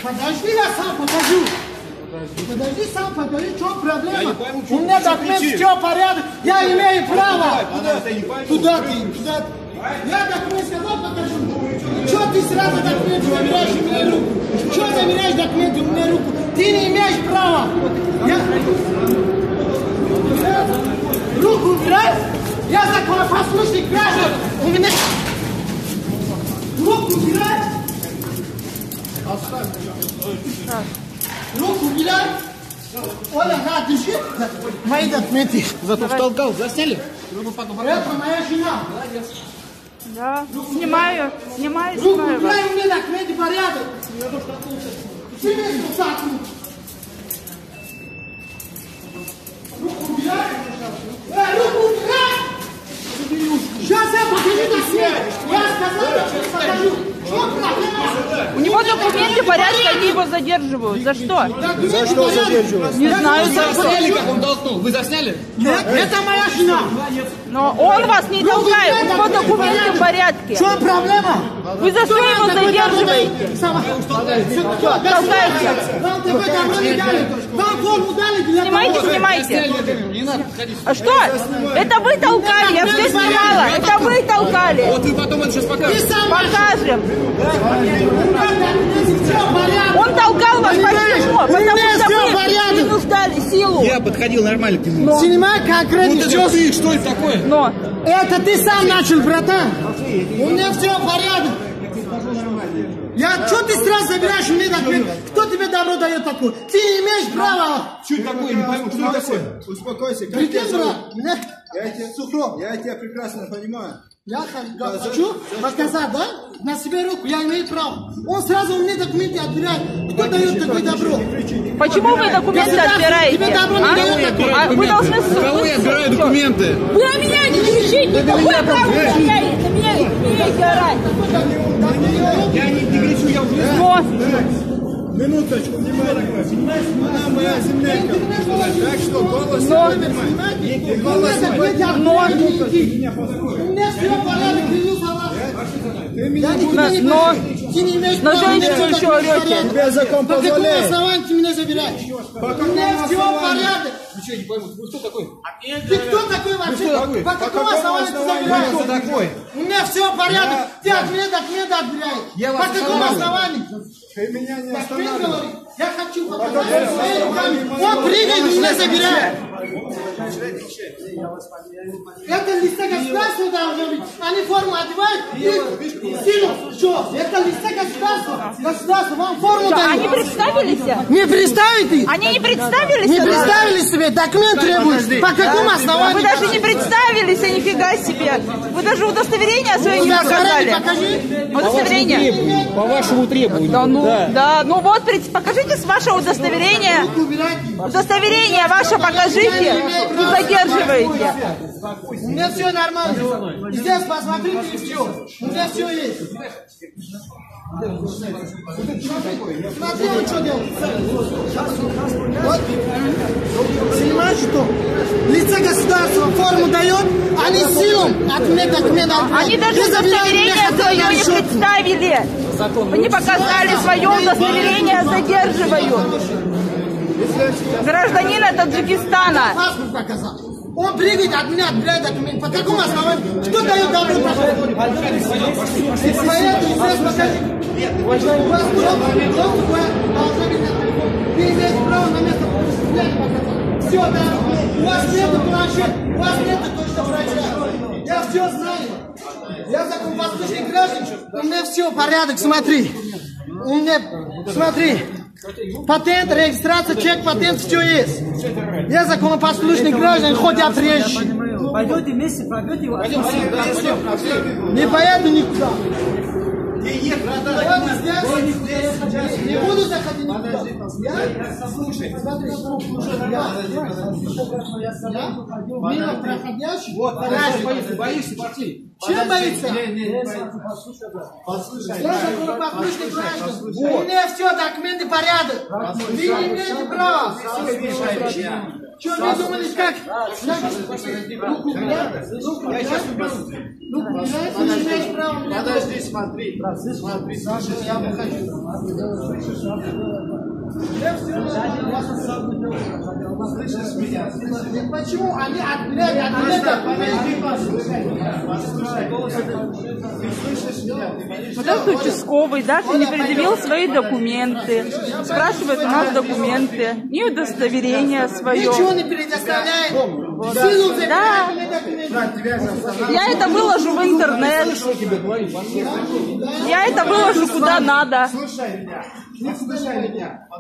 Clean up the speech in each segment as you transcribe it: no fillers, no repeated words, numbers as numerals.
Подожди, я сам покажу. Подожди, сам покажи, в чем проблема. У меня документ, все порядок, я имею право. Туда ты, туда. Я документ сказал, покажу. Что ты сразу документы забираешь у меня руку? Что забираешь документы у меня руку? Ты не имеешь права. Руку убирай. Я законопослушный граждан. У меня... Руку убирай. Руку убирай. Оля, на, держи. Мои документы. Зато втолкал, засняли? Это моя жена. Да, снимаю, снимаю, Руку снимаю. убирай, у меня документы порядок. Тебе спусаку. Руку убирай. Руку убирай. Сейчас я покажу документы. Я сказал, что покажу. Что проблема? У него документы порядка, они его задерживают. За что? За что задерживают? Не знаю, за что. Засняли, как он толкнул? Вы засняли? Нет, это моя жена. Но он вас не толкает, у него документы в порядке. Что проблема? Вы за что его задерживаете? Толкаете. Вам ТВ добро не дали. Вам форму дали для Снимайте, того. снимайте. Не надо подходить. А что? Это вы толкали, я все снимала. Это вы толкали. Вот вы потом это сейчас покажете. Покажем. Все порядок. Он толкал вас почему? Потому что вы принуждали силу. Я подходил нормально к нему. Снимай конкретно. Вот это ты, что это такое? Но Это ты сам начал, братан. У меня все порядок. Что ты сразу забираешь у меня документы? Кто тебе добро дает такое? Ты не имеешь права. Что это такое? Не пойму, что это такое? Успокойся, как Прикинь, тебя зовут? брат. Я тебя прекрасно понимаю. Я хочу показать, да? На себе руку, я имею право. Он сразу у меня документы отбирает. Кто дает такое добро? почему вы документы отбираете? Тебе добро не дает такое. А вы должны... Кого я отбираю документы? Вы на меня не кричите! Какое право вы имеете? На меня не имеете орать! Я не кричу, я уже... Но Минуточку, внимание. Она моя землянка. Так что голос Но- не поднимай. Но у меня все порядок, клянусь Аллахом. Я никуда не Но- пойду. Ты не имеешь но права. женщину мне еще документы орете. порядок. Тебя закон По какому позволяет. основанию ты меня забираешь? У меня все порядок. Ничего не пойму, вы кто такой? Ты кто такой вообще? такой? По какому основанию ты забираешь? Кто такой? У меня все порядок. Ты от меня документы отбираешь. вас По какому основанию? Ты меня не Так ты останавливай. говори. Я хочу показать своими руками. Он прыгает, меня забирает. Это листа государства должно быть. Они форму одевают и силу. Что? Это листа государства. Государство вам форму что, они дают. представились? Не представите? Они не представились? Не тогда? представили себе, документ требуют. По какому Вы основанию? даже не представились, а нифига себе. Вы даже удостоверение свое не Удостоверение показали. покажи. Удостоверение. По вашему требованию. Да ну, да, ну вот, покажите ваше удостоверение. Убирайте. Удостоверение ваше покажите. Вы задерживаете. У меня все нормально. Здесь посмотрите и все. У меня все есть. Смотри, он что делает. Вот. Понимаешь, что? Лицо государства форму дает, они силом от меня документ отбирают. Они даже Ты забираешь удостоверение меня свое не на счет. представили. Вы не показали свое удостоверение, задерживают. Гражданина Таджикистана. Паспорт показал. Он прыгает от меня, отбирает документ. По какому основанию? Кто дает добро проходить? Поэтому здесь покажи. У вас должна быть на телефон. Вы имеете право на место показать. Все, да. У вас нету планшет, у вас нету точно врача. Я все знаю. Я законопослушный гражданин. У меня все порядок, смотри. У меня, смотри. Патент, регистрация, чек, патент, все есть. Я законопослушный гражданин, хоть я приезжий. Пойдете вместе, пробьете его. Не поеду никуда. Вот здесь. Не буду заходить никуда. Слушай, смотри, мимо проходящий. Боишься, пошли. Чем боится? Я законопослушный гражданин. У меня все, документы, порядок. Вы не имеете права. Что вы думали, как? Руку убирай. Руку убирай. Вы не имеете права. Подожди, смотри. Смотри, Саша, я выхожу. Почему они отбирают Вот этот участковый даже не предъявил свои документы. Спрашивает у нас документы, не удостоверение свое. Ничего не предоставляет. Силу Да. Я это выложу в интернет. Я это выложу куда надо.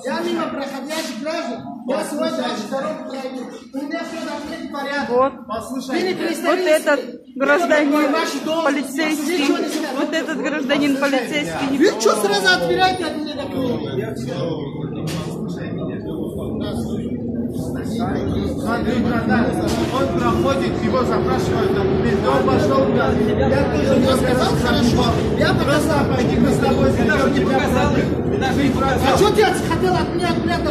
Я мимо проходящих граждан, я свой дальше дорогу пройду. У меня все должно быть в порядке. Вот. Вы не Вот представляете, этот гражданин ваши дома, полицейский. Вот этот гражданин полицейский. Вы что сразу отбираете от меня документы? Смотри, братан, он проходит, его запрашивают документы, он пошел туда. Я тоже не сказал, хорошо. Я показал, пойди мы с тобой зайдем, не показал. А что ты хотел от меня документы?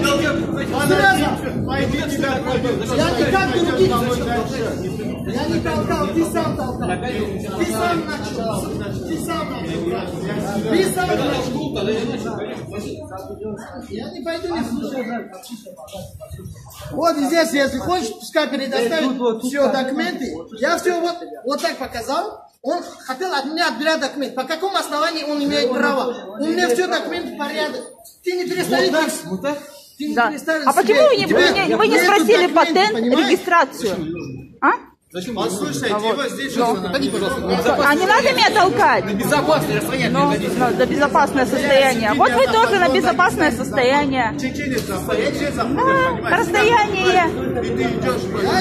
Сразу. Пойди тебя пройдет. Я никак не убедил. Я не толкал, ты сам толкал. Ты сам начал. Ты сам начал. Ты сам начал. Я не пойду, не слушаю. Вот здесь, если хочешь, пускай предоставит все документы. Я все вот так показал. Он хотел от меня отбирать документы. По какому основанию он имеет право? У меня все документы в порядке. Ты не перестаешь. Да. А почему вы не спросили патент, регистрацию? А? Послушайте, его здесь А не надо меня толкать? Безопасное расстояние. За безопасное состояние. Вот вы тоже на безопасное состояние. Да, расстояние.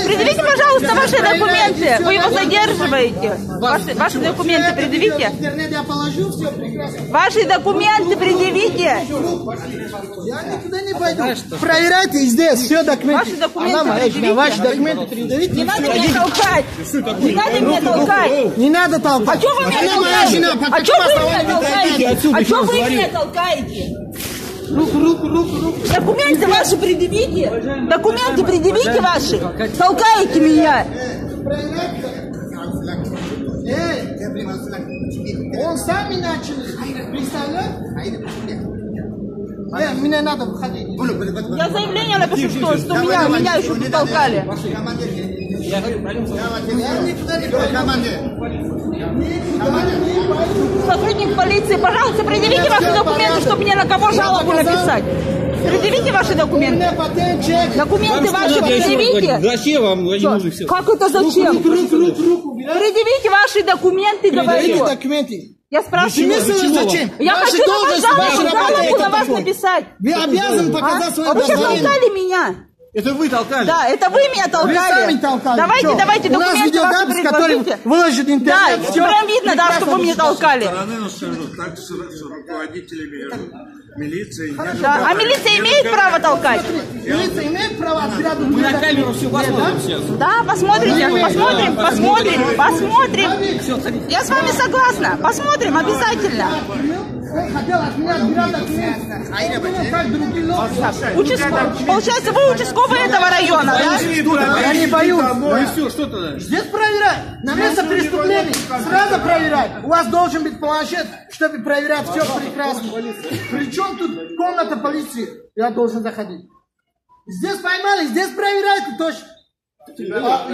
Предъявите, пожалуйста, ваши документы. Вы его задерживаете. Ваши документы предъявите. Я положу, все прекрасно. Ваши документы предъявите. Я никуда не пойду. Проверяйте здесь все документы. Ваши документы Она моя жена, ваши предъявите. документы предъявите. Не надо меня толкать. Не надо меня толкать. Не надо толкать. А что вы меня Она моя жена, по толкаете? А что какому вы меня основанию? толкаете? А что вы меня толкаете? Руку. Документы ваши предъявите. Документы предъявите ваши. Толкаете меня. Он сами начал. Представляешь? Мне надо выходить. Я заявление напишу, что меня еще тут толкали. Я никуда не пойду. Сотрудник полиции, пожалуйста, предъявите ваши документы, чтобы мне на кого жалобу написать. Предъявите ваши документы. Документы ваши предъявите. Зачем вам? Они нужны все. Как это зачем? Предъявите ваши документы, говорю. Документы. Я спрашиваю. Зачем? Я Ваша хочу на вас должность, жалобу на вас написать. Вы обязаны показать свое А вы сейчас удостоверение. толкали меня. Это вы толкали. Да, это вы меня толкали. Вы сами толкали. Давайте Что? давайте У нас документы ваши видеозапись, который предложите. выложит Да, интернет. Все. прям видно, да, что вы меня толкали. скажу, так с руководителями милиции. Да. А милиция имеет право толкать? Милиция имеет право отбирать Мы на камеру все посмотрим сейчас. Да, посмотрите, посмотрим. Я с вами согласна. Посмотрим обязательно. Он хотел от меня отбирать документы. Как другие люди. Получается, вы участковый этого района, да? Я не боюсь. Ну и все, что тогда? Здесь проверяй. На место преступления. Сразу проверяй. У вас должен быть планшет, чтобы проверять все прекрасно. Причем тут комната полиции? Я должен заходить. Здесь поймали, здесь проверяйте точно.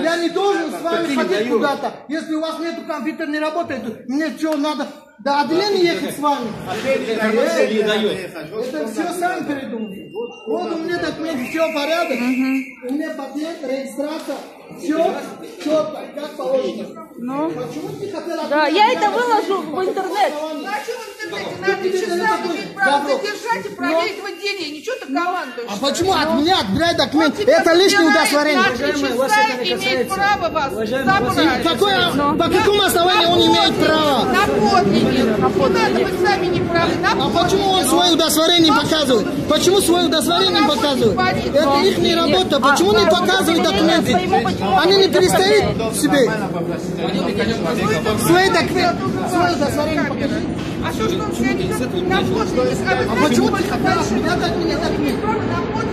Я не должен с вами ходить куда-то. Если у вас нету компьютер, не работает, мне что, надо до отделения ехать с вами? Это все сами придумали. Вот у меня документы, все в порядке. У меня патент, регистрация, все четко, как положено. Ну, Почему ты хотела... да, я это выложу в интернет. Надо часа иметь право задержать и проверить владение. Ничего ты командуешь. А почему от меня отбирать документы? Это лишнее удостоверение. На 3 часа имеет право вас забрать. По какому основанию он имеет право? На подлинник. Не надо, вы сами не правы. А почему он свое удостоверение показывает? Почему свое удостоверение показывает? Это их не работа. Почему не показывают документы? Они не перестают себе. Свои документы, свое удостоверение покажи. А что ж вам сказать? На подлинник. А почему ты хотел от меня документы?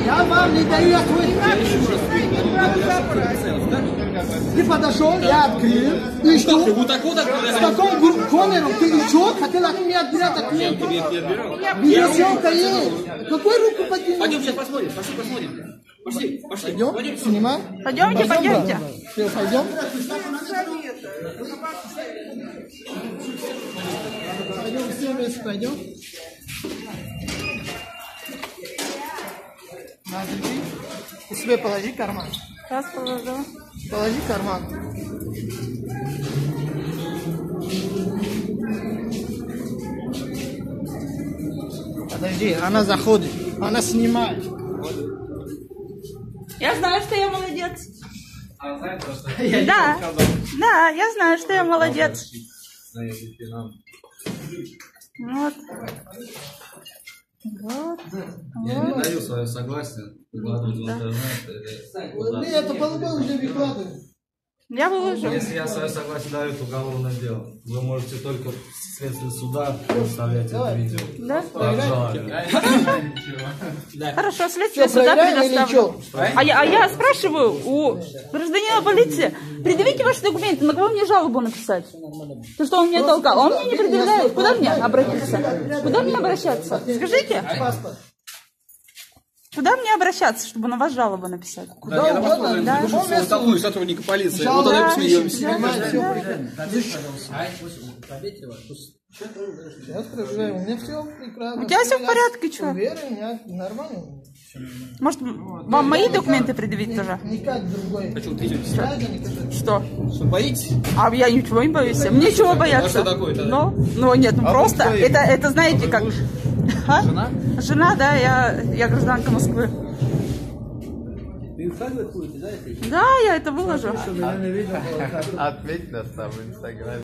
Я вам не даю, я твой. На 3 часа имеет право забрать. Ты подошел, я открыл. И что? Вот так вот С таким конером ты и что? Хотел от меня отбирать документы? Видеосъемка есть. Какой руку поднимешь? Пойдем сейчас посмотрим. Пошли посмотрим. Пошли. Пойдем, снимай. Пойдемте, пойдемте. Все, пойдем. Пойдем, все вместе пойдем. На, держи. Ты себе положи карман. Сейчас положу. Положи карман. Подожди, она заходит, она снимает. Я знаю, что я молодец. Да, да, я знаю, что я молодец. Вот. Вот. Я не даю свое согласие выкладывать в интернет. Мы это по-любому уже выкладываем. Я выложу. Если я свое согласие даю, то уголовное дело. Вы можете только вследствие суда представлять это видео. Да? Как желание. Хорошо, следствие Что, суда проверяем или предоставлю. что? А я спрашиваю у гражданина полиции, предъявите ваши документы, на кого мне жалобу написать? То, что он меня толкал. Он мне не предъявляет. Куда мне обратиться? Куда мне обращаться? Скажите. Куда мне обращаться, чтобы на вас жалобу написать? Да, я посмотрим. Да. Потому что толкую сотрудника полиции. Вот тогда и посмеемся. Сейчас проверяем. У меня все прекрасно. У тебя все в порядке, что? Уверен, я нормально. Может, вам мои документы предъявить тоже? Никак другой. Что? Что, боитесь? А я ничего не боюсь. Мне чего бояться? А что такое-то? Ну нет, ну просто. Это знаете как. А? Жена? Жена, да, я гражданка Москвы. Да, я это выложу. Отметь нас там в Инстаграме.